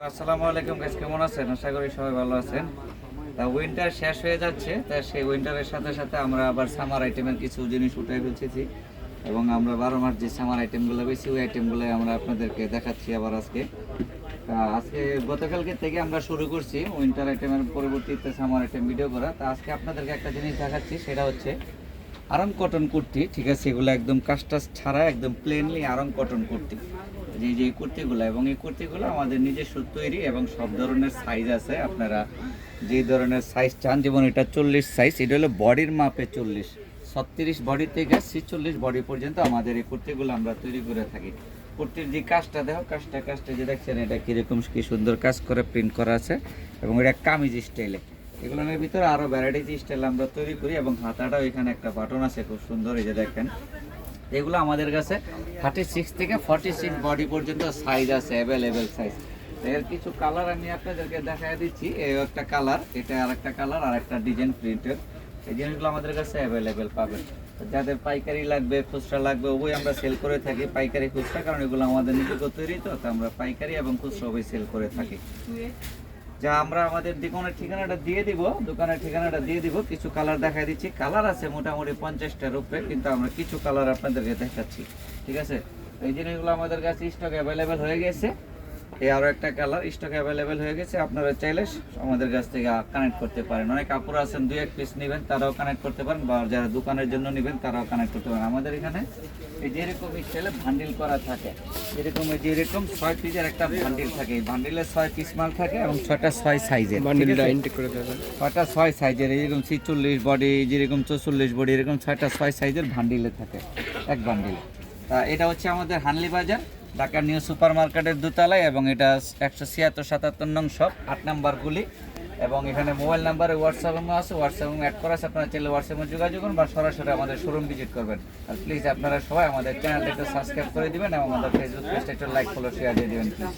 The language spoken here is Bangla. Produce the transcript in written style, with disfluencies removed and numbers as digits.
আসসালামু আলাইকুম গাইস, কেমন আছেন? আশা করি সবাই ভালো আছেন। তা উইন্টার শেষ হয়ে যাচ্ছে, তা সেই উইন্টারের সাথে সাথে আমরা আবার সামার আইটেমের কিছু জিনিস উঠে ফেলছি এবং আমরা 12 মাস যে সামার আইটেমগুলো বেশি ওই আইটেমগুলো আমরা আপনাদেরকে দেখাচ্ছি আবার আজকে। আজকে গতকালকে থেকে আমরা শুরু করছি উইন্টার আইটেমের পরবর্তীতে সামার আইটেম ভিডিও করা। তা আজকে আপনাদেরকে একটা জিনিস দেখাচ্ছি, সেটা হচ্ছে আরং কটন কুর্তি। ঠিক আছে, এগুলো একদম কাস্টাস ছাড়া একদম প্লেনলি আরং কটন কুর্তি। যে কুর্তিগুলো এবং এই কুর্তিগুলো আমাদের নিজস্ব তৈরি এবং সব ধরনের সাইজ আছে। আপনারা যে ধরনের সাইজ চান, যেমন এটা 40 সাইজ, এটা হলো বডির মাপে 40, 36 বডি থেকে 46 বডি পর্যন্ত আমাদের এই কুর্তিগুলো আমরা তৈরি করে থাকি। কুর্তির যে কাজটা দেখো, কাজটা যে দেখছেন, এটা কীরকম কি সুন্দর কাজ করে প্রিন্ট করা আছে এবং এটা কামিজ স্টাইলে। এগুলোর ভিতরে আরও ভ্যারাইটি স্টাইল আমরা তৈরি করি এবং হাতাটাও এখানে একটা বাটন আছে খুব সুন্দর, এই যে দেখেন। এগুলো আমাদের কাছে 36 থেকে 46 বডি পর্যন্ত সাইজ আছে, অ্যাভেলেবেল সাইজ। এর কিছু কালার আমি আপনাদেরকে দেখাই দিচ্ছি। এই একটা কালার, এটা আর একটা কালার, আর একটা ডিজাইন প্রিন্টের। এই জিনিসগুলো আমাদের কাছে অ্যাভেলেবেল পাবেন। যাদের পাইকারি লাগবে, খুচরা লাগবে, উভয় আমরা সেল করে থাকি, পাইকারি খুচরা, কারণ এগুলো আমাদের নিজস্ব তৈরি, তো আমরা পাইকারি এবং খুচরা উভয় সেল করে থাকি। যা আমরা আমাদের দোকানের ঠিকানাটা দিয়ে দিব। কিছু কালার দেখাই দিচ্ছি। কালার আছে মোটামুটি 50টার উপরে, কিন্তু আমরা কিছু কালার আপনাদেরকে দেখাচ্ছি। ঠিক আছে, এই জিনিসগুলো আমাদের কাছে স্টক অ্যাভেলেবেল হয়ে গেছে। এই আরও একটা কালার স্টক অ্যাভেলেবেল হয়ে গেছে, আপনারা চাইলে আমাদের কাছ থেকে কানেক্ট করতে পারেন। অনেক কাপড় আছেন 2-1 পিস নেবেন, তারাও কানেক্ট করতে পারেন, বা যারা দোকানের জন্য নেবেন তারাও কানেক্ট করতে পারেন। আমাদের এখানে এই যেরকম স্টাইলে বান্ডিল করা থাকে, যেরকম 6 পিসের একটা বান্ডিল থাকে। এই বান্ডিলে 6 পিস মাল থাকে এবং 6টা 6 সাইজের বান্ডিলটা ইনটেক করে দেবেন। 6টা 6 সাইজের, এরকম 46 বডি, যেরকম 44 বডি, এরকম 6টা 6 সাইজের বান্ডিলে থাকে এক বান্ডিল। তা এটা হচ্ছে আমাদের হানলি বাজার, ঢাকা নিউ সুপার মার্কেটের দোতলায়, এবং এটা 176-77 নং শপ, 8 নাম্বার গুলি। এবং এখানে মোবাইল নাম্বারে হোয়াটসঅ্যাপ আছে, হোয়াটসঅ্যাপ অ্যাড করা আছে, আপনারা চাইলে হোয়াটসঅ্যাপে যোগাযোগ করুন বা সরাসরি আমাদের শোরুম ভিজিট করবেন। আর প্লিজ আপনারা সবাই আমাদের চ্যানেলটা একটু সাবস্ক্রাইব করে দিবেন এবং আমাদের ফেসবুক পেজটা একটু লাইক, ফলো, শেয়ার দিয়ে দিবেন প্লিজ।